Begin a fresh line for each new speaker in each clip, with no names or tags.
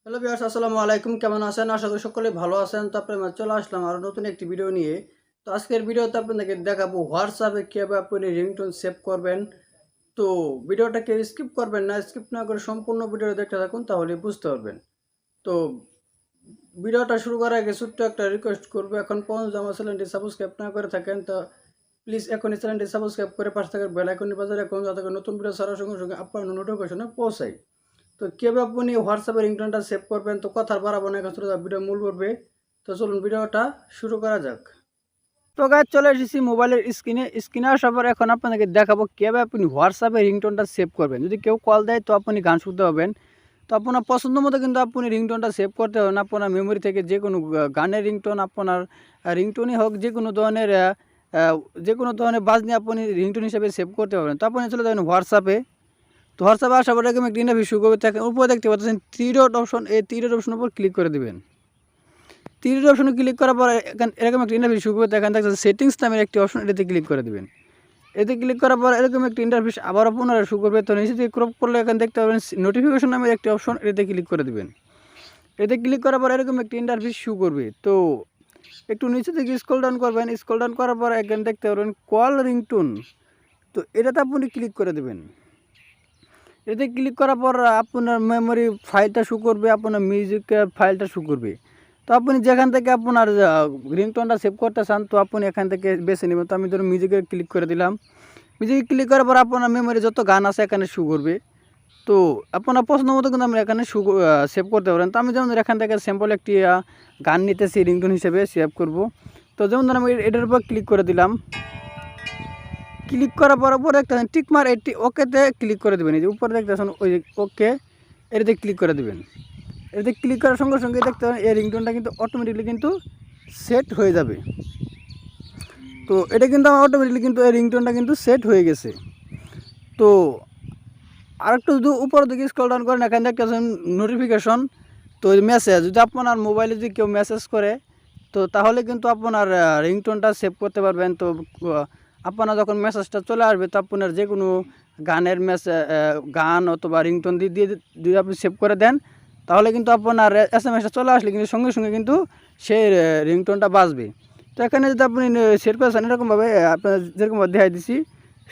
Hello viewers, আসসালামু আলাইকুম। কেমন আছেন? আশা করি সকলেই ভালো আছেন। তো আপনারা চলে আসলাম আরও নতুন একটি ভিডিও নিয়ে। তো আজকের ভিডিওতে আপনাদেরকে দেখাবো হোয়াটসঅ্যাপে কীভাবে আপনি রিংটোন সেভ করবেন। তো ভিডিওটাকে স্কিপ করবেন না, স্কিপ না করে সম্পূর্ণ ভিডিও দেখতে থাকুন, তাহলে বুঝতে পারবেন। তো ভিডিওটা শুরু করার আগে ছোট্ট একটা রিকোয়েস্ট করবো, এখন পর্যন্ত আমার চ্যানেলটি সাবস্ক্রাইব না করে থাকেন তো প্লিজ এখনই চ্যানেলটি সাবস্ক্রাইব করে পাশে থাকার বেল আইকনটি বাজারে রাখুন, যাতে করে নতুন ভিডিও ছাড়ার সঙ্গে সঙ্গে আপনার নোটিফিকেশনে পৌঁছায়। তো কীভাবে আপনি হোয়াটসঅ্যাপে রিংটোনটা সেভ করবেন, তো কথার বাড়াবো না, এখন ভিডিও মূল করবে। তো চলুন ভিডিওটা শুরু করা যাক। তো গাইজ চলে এসেছি মোবাইলের স্ক্রিনে আসার পর এখন আপনাদেরকে দেখাবো কীভাবে আপনি হোয়াটসঅ্যাপে রিংটোনটা সেভ করবেন। যদি কেউ কল দেয় তো আপনি গান শুনতে পাবেন। তো আপনার পছন্দ মতো কিন্তু আপনি রিংটোনটা সেভ করতে হবেন। আপনার মেমোরি থেকে যে কোনো গানের রিংটোন, আপনার রিংটোনই হোক, যে কোনো ধরনের বাজনি আপনি রিংটোন হিসেবে সেভ করতে পারবেন। তো আপনি চলে যাবেন হোয়াটসঅ্যাপে। তো হোয়াটসঅ্যাপে আসার পরে এরকম একটা ইন্টারভিউ শুরু করবে। দেখেন উপরে দেখতে পাচ্ছেন থ্রি ডট অপশন, এই থ্রি ডট অপশনের উপর ক্লিক করে দেবেন। থ্রি ডট অপশনে ক্লিক করার পর এরকম একটা ইন্টারভিউ শুরু করবে। দেখেন দেখছেন সেটিংস নামের একটি অপশন, এটাতে ক্লিক করে দেবেন। এতে ক্লিক করার পর এরকম একটি ইন্টারভিউ আবারও পুনরায় শুরু করবে। তো নিচে দিয়ে ক্রপ করলে এখানে দেখতে পাবেন নোটিফিকেশন নামের একটি অপশন, এতে ক্লিক করে দেবেন। এতে ক্লিক করার পর এরকম একটি ইন্টারভিউ শুরু করবে। তো একটু নিচে থেকে স্ক্রল ডাউন করবেন। স্ক্রল ডাউন করার পর এখানে দেখতে পাবেন কল রিংটোন, তো এটাতে আপনি ক্লিক করে দেবেন। এতে ক্লিক করার পর আপনার মেমোরি ফাইলটা শো করবে, আপনার মিউজিকের ফাইলটা শো করবে। তো আপনি যেখান থেকে আপনার রিংটোনটা সেভ করতে চান, তো আপনি এখান থেকে বেছে নেবেন। তো আমি ধরুন মিউজিকে ক্লিক করে দিলাম। মিউজিকে ক্লিক করার পর আপনার মেমোরি যত গান আছে এখানে শো করবে। তো আপনার পছন্দ মতো কিন্তু আমরা এখানে সেভ করতে পারেন। তো আমি যেমন এখান থেকে স্যাম্পল একটি গান নিতেছি রিংটোন হিসেবে সেভ করব। তো যেমন ধরুন আমি এটার উপর ক্লিক করে দিলাম। ক্লিক করার পর উপরে একটা টিকমার, এটি ওকেতে ক্লিক করে দেবেন। এই যে উপরে দেখতেছেন ওই ওকে, এটাতে ক্লিক করে দেবেন। এটাতে ক্লিক করার সঙ্গে সঙ্গে দেখতে পাবেন এই রিংটোনটা কিন্তু অটোমেটিকলি কিন্তু সেট হয়ে যাবে। তো এটা কিন্তু আমার অটোমেটিকলি কিন্তু এই রিংটোনটা কিন্তু সেট হয়ে গেছে। তো আরেকটু যদি উপরের দিকে স্ক্রল ডাউন করেন, এখানে দেখতেছেন নোটিফিকেশন। তো মেসেজ, যদি আপনার মোবাইলে যদি কেউ মেসেজ করে, তো তাহলে কিন্তু আপনার রিংটোনটা সেভ করতে পারবেন। তো আপনার যখন মেসেজটা চলে আসবে, তো আপনার যে কোনো গানের গান অথবা রিংটোন দিয়ে যদি আপনি সেভ করে দেন, তাহলে কিন্তু আপনার SMS-টা চলে আসলে কিন্তু সঙ্গে সঙ্গে কিন্তু সেই রিংটোনটা বাজবে। তো এখানে যদি আপনি সেট করেছেন এরকমভাবে আপনার যেরকমভাবে দেখাই দিচ্ছি,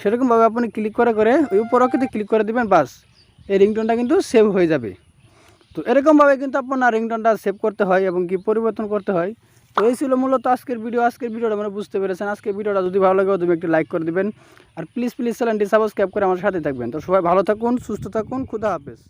সেরকমভাবে আপনি ক্লিক করে ওই উপরকে ক্লিক করে দেবেন, বাস এই রিংটোনটা কিন্তু সেভ হয়ে যাবে। তো এরকমভাবে কিন্তু আপনার রিংটোনটা সেভ করতে হয় এবং কি পরিবর্তন করতে হয়। তো এই ছিল মূলত আজকের ভিডিওটা মানে বুঝতে পেরেছেন। আজকের ভিডিওটা যদি ভালো লাগে তুমি একটি লাইক করে দিবেন, আর প্লিজ চ্যানেলটি সাবস্ক্রাইব করে আমার সাথে থাকবেন। তো সবাই ভালো থাকুন, সুস্থ থাকুন, খুদা হাফেজ।